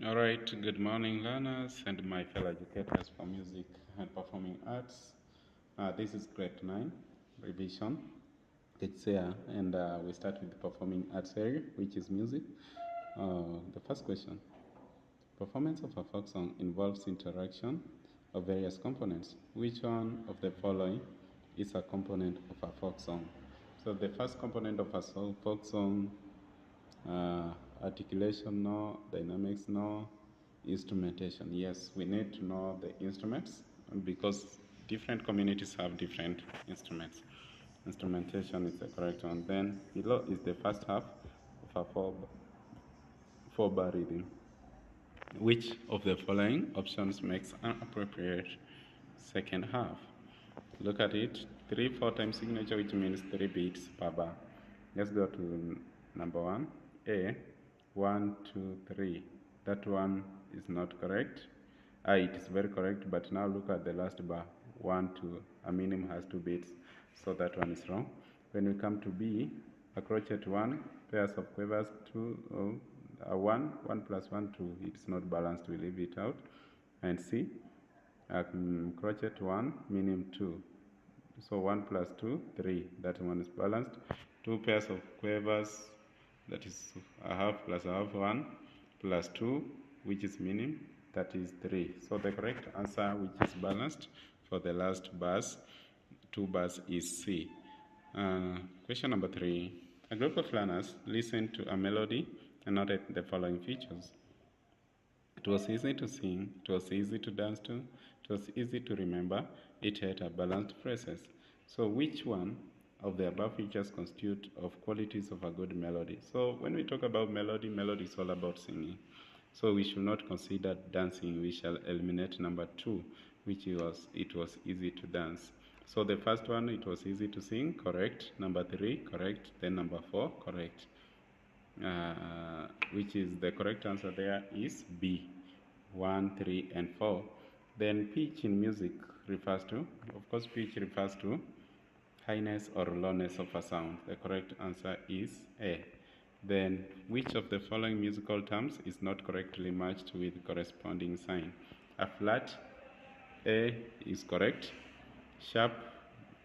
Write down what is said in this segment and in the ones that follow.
All right, good morning, learners and my fellow educators for music and performing arts. This is grade 9 revision, KJSEA, and we start with the performing arts area, which is music. The first question: performance of a folk song involves interaction of various components. Which one of the following is a component of a folk song? So the first component of a folk song, articulation, no. Dynamics, no. Instrumentation, yes. We need to know the instruments because different communities have different instruments. Instrumentation is the correct one. Then below is the first half of a four-bar rhythm. Which of the following options makes an appropriate second half? Look at it. 3/4 time signature, which means 3 beats per bar. Let's go to number 1. A. 1, 2, 3. That one is not correct. It is very correct, but now look at the last bar. 1, 2. A minimum has 2 beats, so that one is wrong. When we come to B, a crochet 1, pairs of quavers 2, 1, 1 plus 1, 2. It's not balanced, we leave it out. And C, crochet 1, minimum 2. So 1 plus 2, 3. That one is balanced. 2 pairs of quavers, that is a half plus a half, 1 plus 2, which is minimum, that is 3. So the correct answer, which is balanced for the last bars, 2 bars, is C. Question number 3. A group of learners listened to a melody and noted the following features. It was easy to sing, it was easy to dance to, it was easy to remember, it had a balanced phrases. So which one of the above features constitute of qualities of a good melody? So when we talk about melody, melody is all about singing. So we should not consider dancing. We shall eliminate number 2, which was it was easy to dance. So the first one, it was easy to sing, correct. Number 3, correct. Then number 4, correct. Which is the correct answer there is B, 1, 3, and 4. Then pitch in music refers to, of course, pitch refers to highness or lowness of a sound. The correct answer is A. Then which of the following musical terms is not correctly matched with corresponding sign? A flat, A is correct. Sharp,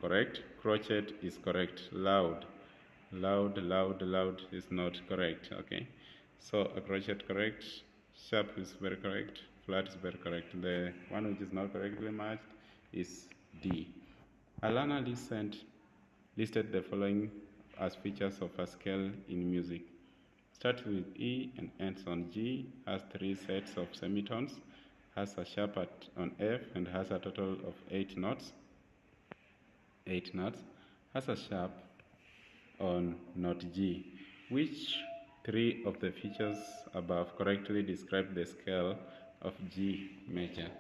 correct. Crochet is correct. Loud, loud is not correct. Okay, so a crochet correct, sharp is very correct, flat is very correct. The one which is not correctly matched is D. A learner listed the following as features of a scale in music. Starts with E and ends on G, has 3 sets of semitones, has a sharp on F, and has a total of 8 notes. 8 notes, has a sharp on note G. Which 3 of the features above correctly describe the scale of G major?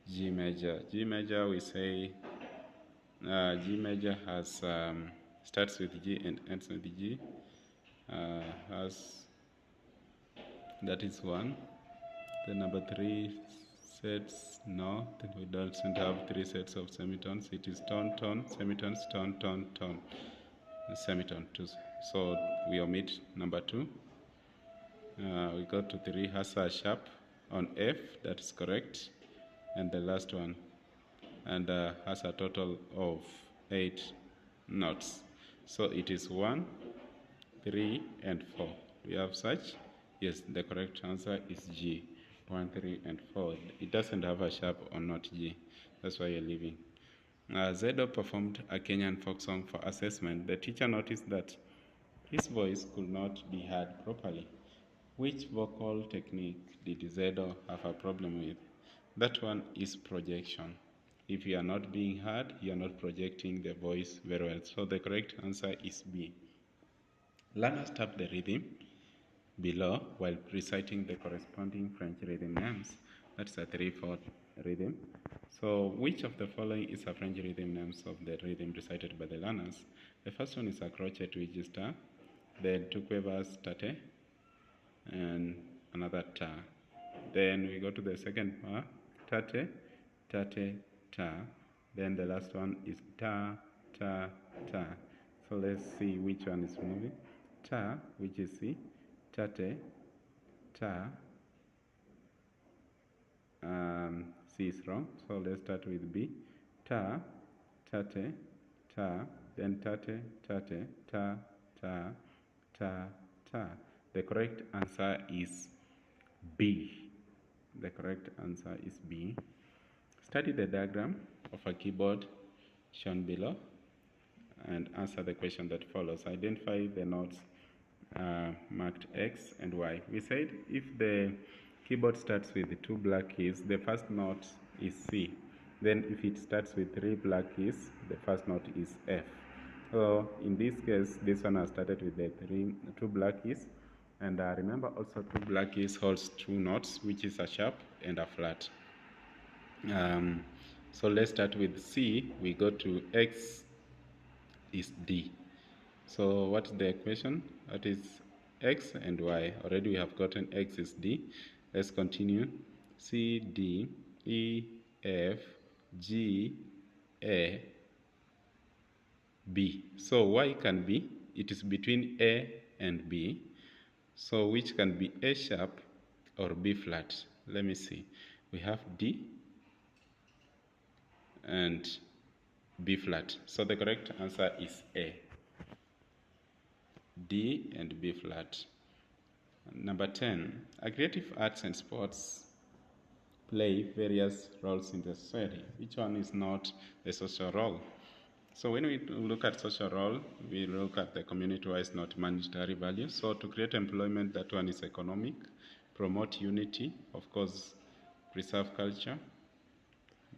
G major, we say G major has starts with G and ends with G. That is 1. The number 3 sets, no, we don't have 3 sets of semitones. It is tone, tone, semitones, tone, tone, tone, semitone 2. So we omit number 2. We go to 3, has a sharp on F, that is correct, and the last one, and has a total of 8 notes. So it is 1, 3, and 4. Do you have such? Yes, the correct answer is G, 1, 3, and 4. It doesn't have a sharp on note G. That's why you're leaving. Zedo performed a Kenyan folk song for assessment. The teacher noticed that his voice could not be heard properly. Which vocal technique did Zedo have a problem with? That one is projection. If you are not being heard, you are not projecting the voice very well. So the correct answer is B. Learners tap the rhythm below while reciting the corresponding French rhythm names. That's a 3/4 rhythm. So which of the following is a French rhythm names of the rhythm recited by the learners? The first one is a crochet, which is ta. Then 2 quavers, tate, and another ta. Then we go to the second part, tate, tate, ta. Then the last one is ta, ta, ta. So let's see which one is moving. Ta, which is C, tate, ta, C is wrong. So let's start with B. Ta, tate, ta, then tate, tate, ta, ta, ta, ta. The correct answer is B. The correct answer is B. Study the diagram of a keyboard shown below and answer the question that follows. Identify the notes marked X and Y. We said if the keyboard starts with 2 black keys, the first note is C. Then if it starts with 3 black keys, the first note is F. So in this case, this one has started with the 2 black keys. And remember also 2 black keys holds 2 notes, which is a sharp and a flat. So let's start with C. We go to X is D. So what's the equation? That is X and Y. Already we have gotten X is D. Let's continue. C, D, E, F, G, A, B. So Y can be, it is between A and B. So which can be A sharp or B flat? Let me see. We have D and B flat. So the correct answer is A. D and B flat. Number 10. Creative arts and sports play various roles in the society. Which one is not the social role? So when we look at social role, we look at the community-wise, not monetary value. So to create employment, that one is economic. Promote unity, of course, preserve culture.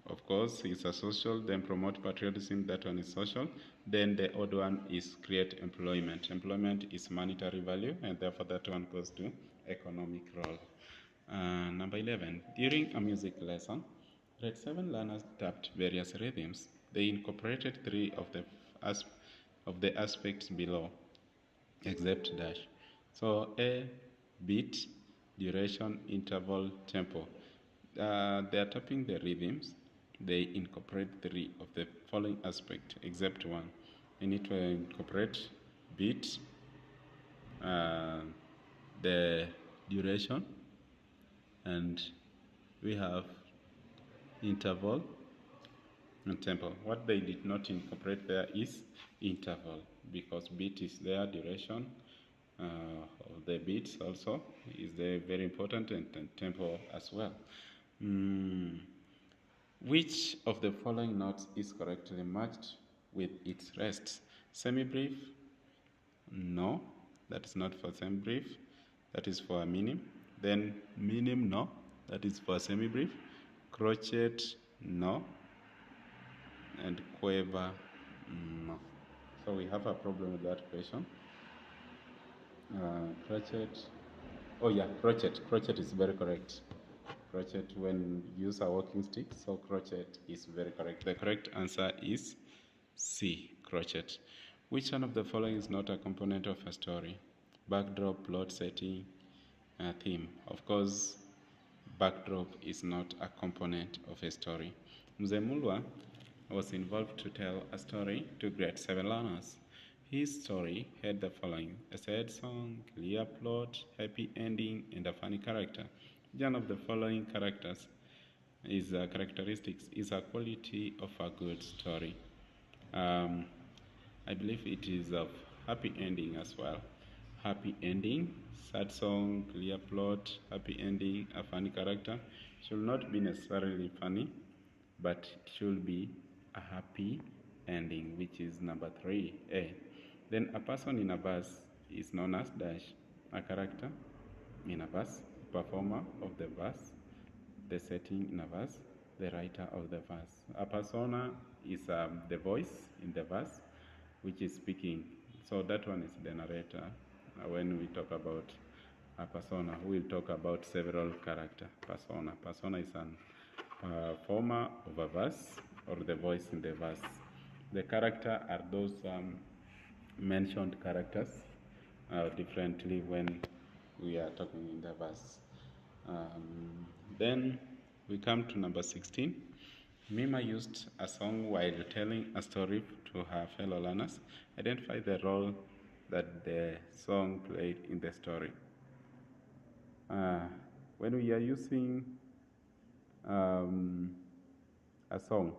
Of course, it's a social, then promote patriotism, that one is social. Then the odd one is create employment. Employment is monetary value, and therefore that one goes to economic role. Number 11, during a music lesson, grade 7 learners tapped various rhythms. They incorporated 3 of the aspects below, except dash. So A, beat, duration, interval, tempo. They are tapping the rhythms. They incorporate 3 of the following aspects, except one. We need to incorporate beat, the duration, and we have interval and tempo. What they did not incorporate there is interval, because beat is there, duration of the beats also is there, very important, and tempo as well. Which of the following notes is correctly matched with its rests? Semi-brief? No, that is not for semi-brief. That is for a minim. Then minim? No, that is for semi-brief. Crochet? No. And quaver? No. So we have a problem with that question. Crochet? Oh yeah, crochet. Crochet is very correct. Crochet when you use a walking stick, so crochet is very correct. The correct answer is C, crochet. Which one of the following is not a component of a story? Backdrop, plot, setting, theme. Of course, backdrop is not a component of a story. Mzee Mulwa was involved to tell a story to grade 7 learners. His story had the following: a sad song, clear plot, happy ending, and a funny character. One of the following characteristics is a quality of a good story. I believe it is of happy ending as well. Happy ending, sad song, clear plot, happy ending, a funny character. Should not be necessarily funny, but it should be a happy ending, which is number 3A. Then a person in a verse is known as dash, a character in a verse, performer of the verse, the setting in a verse, the writer of the verse. A persona is the voice in the verse, which is speaking. So that one is the narrator. When we talk about a persona, we'll talk about several character persona. Persona is an performer of a verse or the voice in the verse. The character are those mentioned characters differently when we are talking in the verse. Then we come to number 16. Mima used a song while telling a story to her fellow learners. Identify the role that the song played in the story. When we are using a song.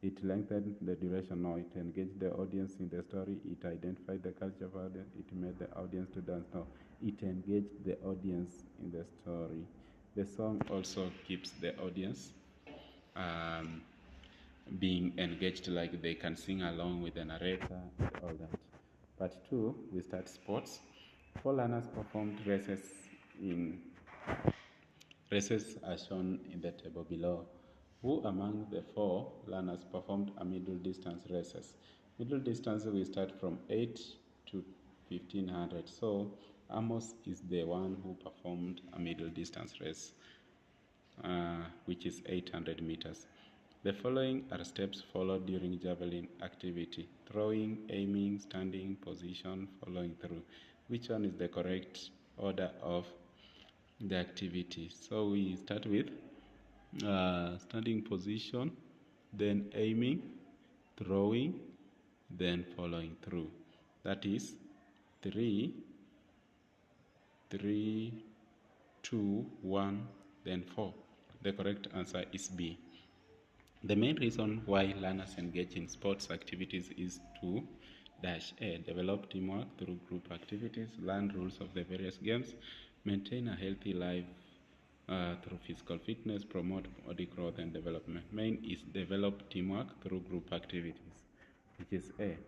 It lengthened the duration. No, it engaged the audience in the story. It identified the culture of audience. It made the audience to dance. No, it engaged the audience in the story. The song also keeps the audience being engaged, like they can sing along with the narrator and all that. Part 2, we start sports. 4 learners performed races are shown in the table below. Who among the 4 learners performed a middle distance races? Middle distance, we start from 8 to 1500. So Amos is the one who performed a middle distance race, which is 800 meters. The following are steps followed during javelin activity: throwing, aiming, standing, position, following through. Which one is the correct order of the activity? So we start with standing position, then aiming, throwing, then following through. That is 3, 2, 1, then 4. The correct answer is B. The main reason why learners engage in sports activities is to A. Develop teamwork through group activities, learn rules of the various games, maintain a healthy life through physical fitness, promote body growth and development. Main is develop teamwork through group activities, which is A.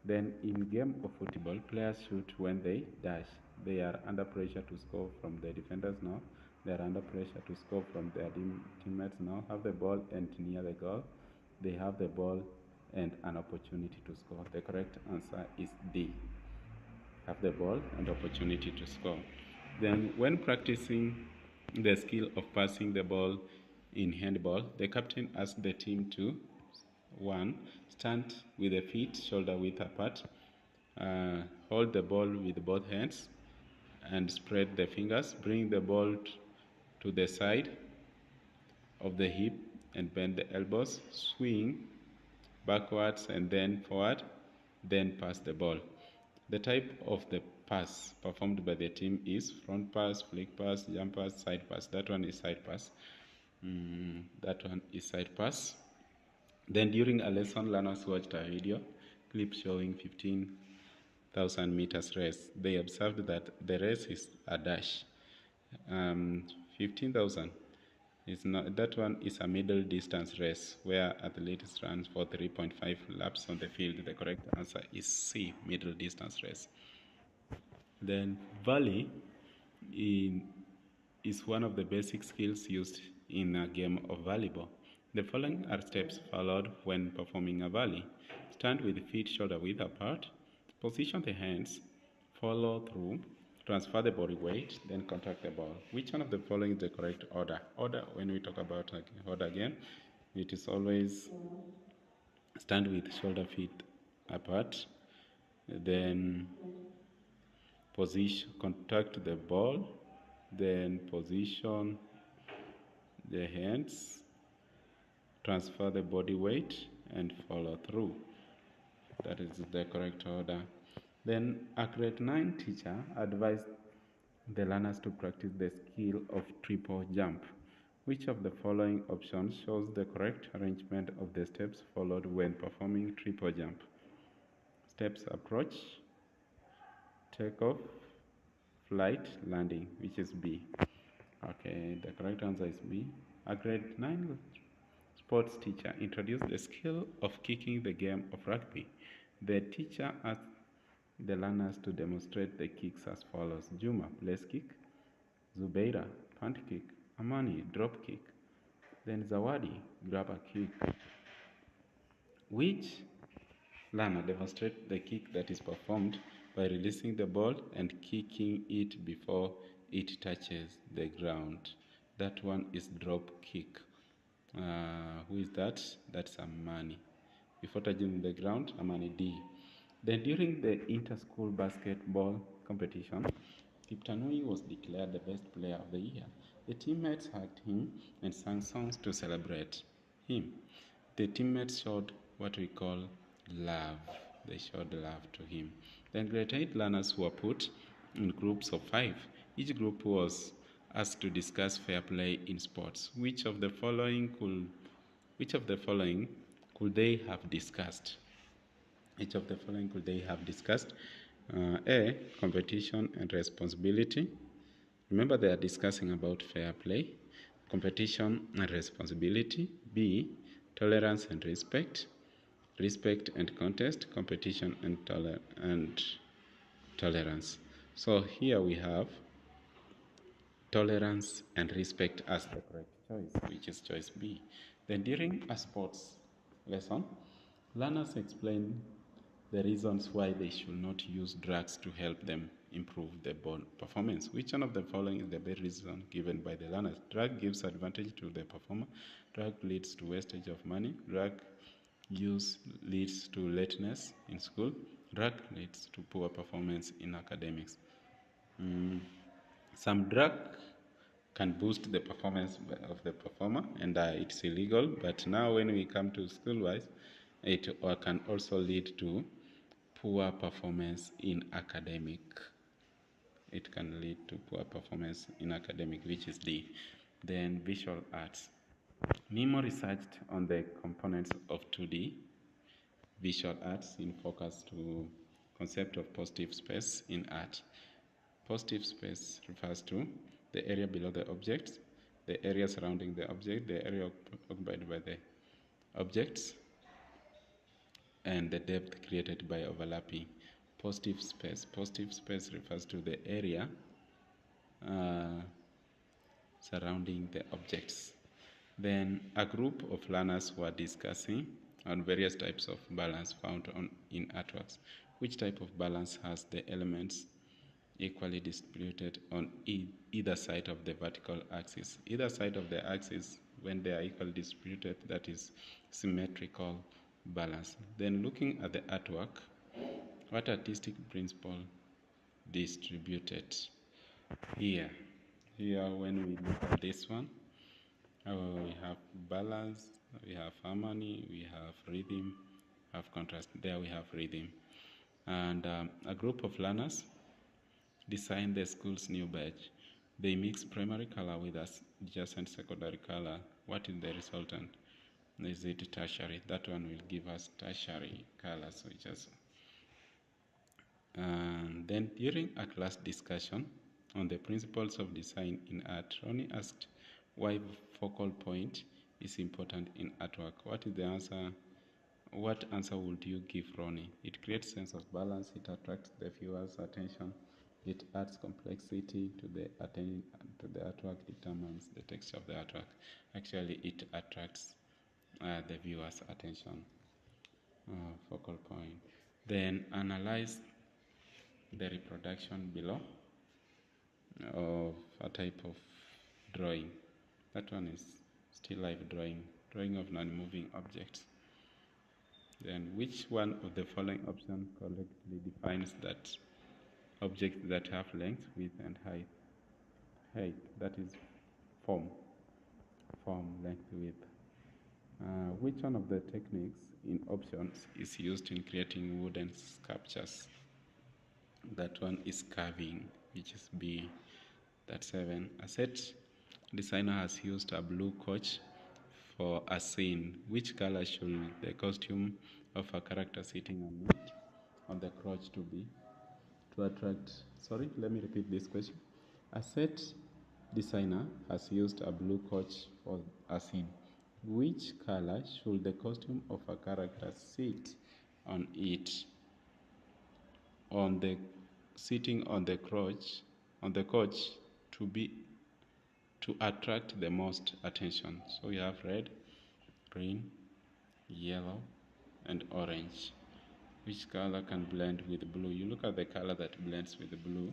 Then in game of football, players shoot when they dash. They are under pressure to score from the defenders now. They are under pressure to score from their teammates now. Have the ball and near the goal. They have the ball and an opportunity to score. The correct answer is D. Have the ball and opportunity to score. Then when practicing the skill of passing the ball in handball, the captain asks the team to 1. Stand with the feet shoulder width apart. Hold the ball with both hands and spread the fingers. Bring the ball to the side of the hip and bend the elbows. Swing backwards and then forward, then pass the ball. The type of the pass performed by the team is front pass, flick pass, jump pass, side pass. That one is side pass. That one is side pass. Then during a lesson, learners watched a video clip showing 15,000 meters race. They observed that the race is a dash. 15,000 is not, that one is a middle distance race where athletes run for 3.5 laps on the field. The correct answer is C, middle distance race. Then volley is one of the basic skills used in a game of volleyball. The following are steps followed when performing a volley. Stand with feet shoulder width apart, position the hands, follow through, transfer the body weight, then contact the ball. Which one of the following is the correct order? Order, when we talk about order again, it is always stand with shoulder feet apart, then position, contact the ball, then position the hands, transfer the body weight, and follow through. That is the correct order. Then a grade 9 teacher advised the learners to practice the skill of triple jump. Which of the following options shows the correct arrangement of the steps followed when performing triple jump? Steps: approach, takeoff, flight, landing, which is B. Okay, the correct answer is B. A grade 9 sports teacher introduced the skill of kicking the game of rugby. The teacher asked the learners to demonstrate the kicks as follows: Juma, place kick; Zubeira, punt kick; Amani, drop kick; then Zawadi, grab a kick. Which learner demonstrates the kick that is performed by releasing the ball and kicking it before it touches the ground? That one is drop kick. Who is that? That's Amani. Before touching the ground, Amani, D. Then during the inter-school basketball competition, Kiptanui was declared the best player of the year. The teammates hugged him and sang songs to celebrate him. The teammates showed what we call love. They showed love to him. Then grade 8 learners were put in groups of 5. Each group was asked to discuss fair play in sports. Which of the following could they have discussed? Which of the following could they have discussed? A, competition and responsibility. Remember, they are discussing about fair play, competition and responsibility. B, tolerance and respect, respect and contest, competition and tolerance. So here we have tolerance and respect as the correct choice, which is choice B. Then during a sports lesson, learners explain the reasons why they should not use drugs to help them improve their performance. Which one of the following is the best reason given by the learners? Drug gives advantage to the performer. Drug leads to wastage of money. Drug use leads to lateness in school. Drug leads to poor performance in academics. Some drug can boost the performance of the performer, and it's illegal. But now when we come to school-wise, it can also lead to poor performance in academic. It can lead to poor performance in academic, which is D. Then visual arts. Nemo researched on the components of 2D visual arts in focus to concept of positive space in art. Positive space refers to the area below the objects, the area surrounding the object, the area occupied by the objects, and the depth created by overlapping. Positive space. Positive space refers to the area surrounding the objects. Then a group of learners were discussing on various types of balance found in artworks. Which type of balance has the elements equally distributed on either side of the vertical axis? Either side of the axis, when they are equally distributed, that is symmetrical balance. Then looking at the artwork, what artistic principle distributed here? Here, when we look at this one, we have balance, we have harmony, we have rhythm, we have contrast. There we have rhythm. And a group of learners designed the school's new badge. They mix primary color with adjacent secondary color. What is the resultant? Is it tertiary? That one will give us tertiary colors, which is. And then during a class discussion on the principles of design in art, Ronnie asked why focal point is important in artwork. What is the answer? What answer would you give, Ronnie? It creates sense of balance, it attracts the viewer's attention, it adds complexity to the artwork, determines the texture of the artwork. Actually, it attracts the viewer's attention. Focal point. Then analyze the reproduction below of a type of drawing. That one is still life drawing of non-moving objects. Then which one of the following options correctly defines that objects that have length, width, and height? Height, that is form, length, width. Which one of the techniques in options is used in creating wooden sculptures? That one is carving, which is B. That's 7. A set designer has used a blue coach for a scene. Which color should the costume of a character sitting on it, on the crotch, to be to attract? Sorry, let me repeat this question. A set designer has used a blue coach for a scene. Which color should the costume of a character sit on it, on the sitting on the crotch, on the coach, to attract the most attention? So we have red, green, yellow, and orange. Which color can blend with blue? You look at the color that blends with blue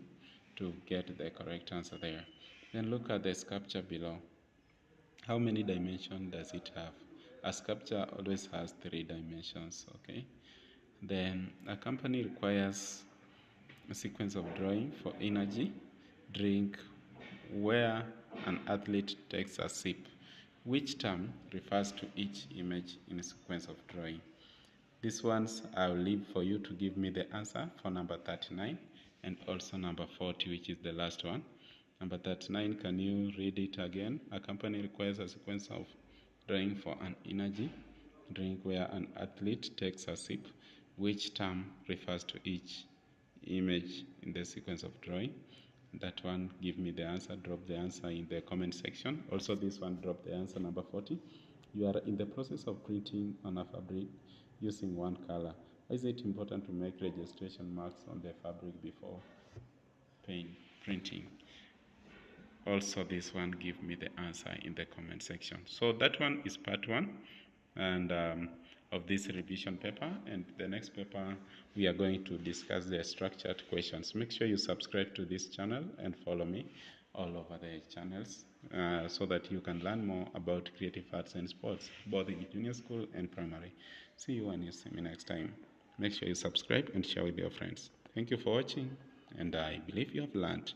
to get the correct answer there. Then look at the sculpture below. How many dimensions does it have? A sculpture always has 3 dimensions, okay? Then a company requires a sequence of drawing for energy drink where an athlete takes a sip. Which term refers to each image in a sequence of drawing? These ones I'll leave for you to give me the answer for number 39 and also number 40, which is the last one. Number 39, can you read it again? A company requires a sequence of drawing for an energy drink where an athlete takes a sip. Which term refers to each image in the sequence of drawing? That one, give me the answer. Drop the answer in the comment section. Also this one, drop the answer. Number 40, you are in the process of printing on a fabric using one color. Why is it important to make registration marks on the fabric before printing? Also this one, give me the answer in the comment section. So that one is part 1 and of this revision paper, and the next paper we are going to discuss the structured questions. Make sure you subscribe to this channel and follow me all over the channels so that you can learn more about creative arts and sports, both in junior school and primary. See you when you see me next time. Make sure you subscribe and share with your friends. Thank you for watching, and I believe you have learned.